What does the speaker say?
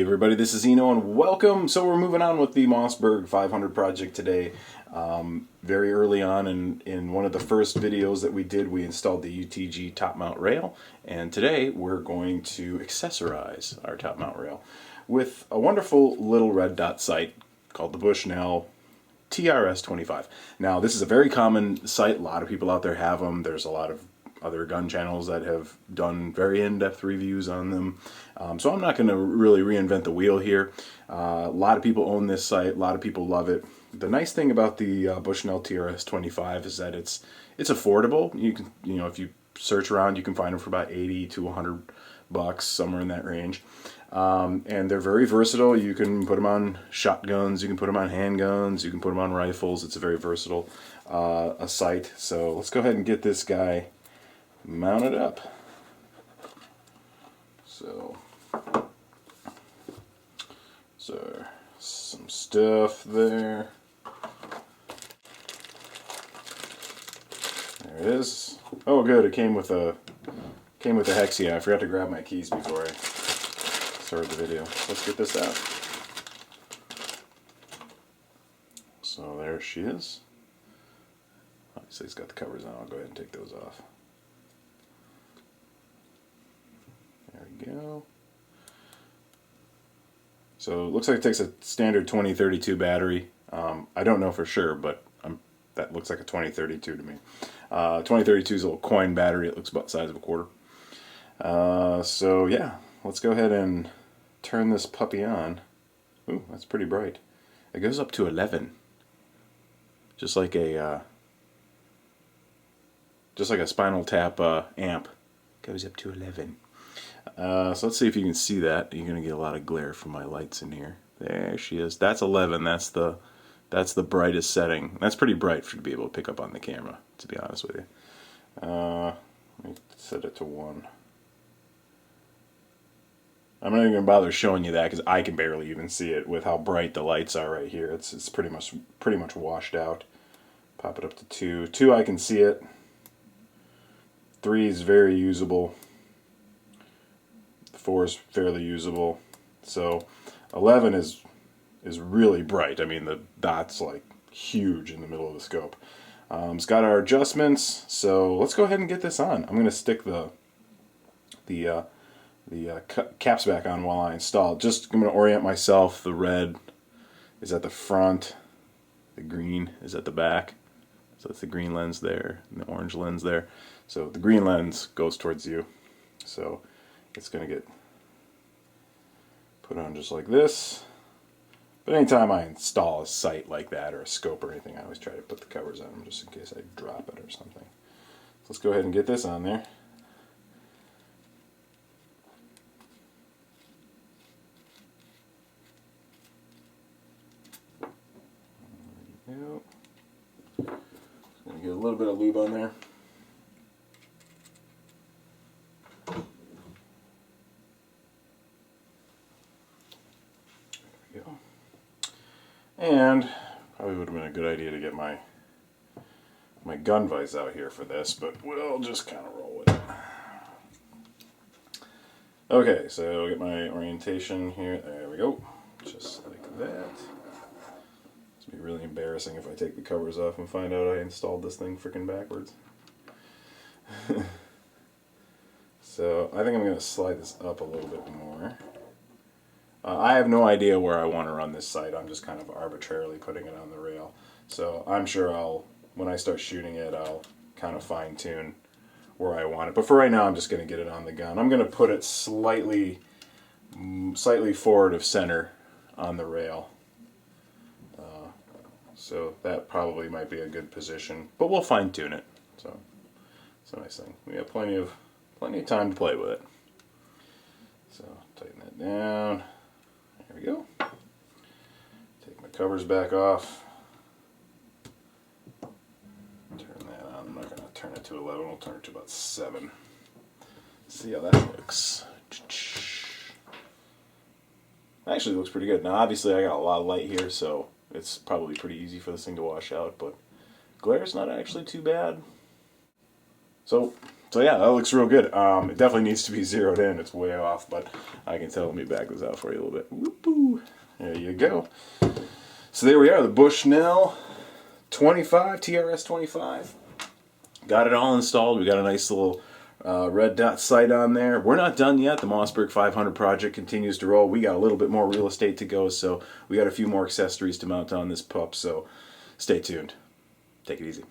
everybody, this is Eno and welcome. So we're moving on with the Mossberg 500 project today. Very early on in one of the first videos that we did, we installed the UTG top mount rail, and today we're going to accessorize our top mount rail with a wonderful little red dot sight called the Bushnell TRS-25. Now this is a very common sight, a lot of people out there have them. There's a lot of other gun channels that have done very in-depth reviews on them. So I'm not going to really reinvent the wheel here. A lot of people own this sight, a lot of people love it. The nice thing about the Bushnell TRS-25 is that it's affordable. You can, if you search around, you can find them for about 80 to 100 bucks, somewhere in that range. And they're very versatile. You can put them on shotguns, you can put them on handguns, you can put them on rifles. It's a very versatile a sight. So let's go ahead and get this guy mounted up. So some stuff there. There it is. Oh good, it came with a hexi. I forgot to grab my keys before I started the video. Let's get this out. So there she is. Obviously it's got the covers on. I'll go ahead and take those off. There we go. So it looks like it takes a standard 2032 battery. I don't know for sure, but that looks like a 2032 to me. 2032 is a little coin battery. It looks about the size of a quarter. So yeah, let's go ahead and turn this puppy on. Ooh, that's pretty bright. It goes up to 11. Just like a Spinal Tap amp. Goes up to 11. So let's see if you can see that. You're going to get a lot of glare from my lights in here. There she is. That's 11. That's the brightest setting. That's pretty bright to be able to pick up on the camera, to be honest with you. Let me set it to 1. I'm not even going to bother showing you that because I can barely even see it with how bright the lights are right here. It's pretty much washed out. Pop it up to 2. 2, I can see it. 3 is very usable. 4 is fairly usable. So 11 is really bright. I mean, the dot's like huge in the middle of the scope. It's got our adjustments, so let's go ahead and get this on. I'm going to stick the caps back on while I install. I'm going to orient myself. The red is at the front, the green is at the back. So it's the green lens there, and the orange lens there. So the green lens goes towards you. So it's going to get put on just like this. But anytime I install a sight like that or a scope or anything, I always try to put the covers on them just in case I drop it or something. So let's go ahead and get this on there. There we go. Just going to get a little bit of lube on there. And probably would have been a good idea to get my gun vise out here for this, but we'll just kind of roll with it. Okay, so get my orientation here. There we go. Just like that. It's be really embarrassing if I take the covers off and find out I installed this thing freaking backwards. So I think I'm going to slide this up a little bit more. I have no idea where I want to run this sight. I'm just kind of arbitrarily putting it on the rail. So I'm sure when I start shooting it, I'll kind of fine tune where I want it. But for right now, I'm just going to get it on the gun. I'm going to put it slightly forward of center on the rail. So that probably might be a good position, but we'll fine tune it. So it's a nice thing. We have plenty of time to play with it. So tighten that down. There we go. Take my covers back off. Turn that on. I'm not going to turn it to 11. We'll turn it to about 7. See how that looks. Actually, it looks pretty good. Now, obviously, I got a lot of light here, so it's probably pretty easy for this thing to wash out, but glare is not actually too bad. So So yeah, that looks real good. It definitely needs to be zeroed in. It's way off, but I can tell. Let me back this out for you a little bit. Whoop-oo. There you go. So there we are, the Bushnell 25, TRS-25. Got it all installed. We got a nice little red dot sight on there. We're not done yet. The Mossberg 500 project continues to roll. We got a little bit more real estate to go, so we got a few more accessories to mount on this pup, so stay tuned. Take it easy.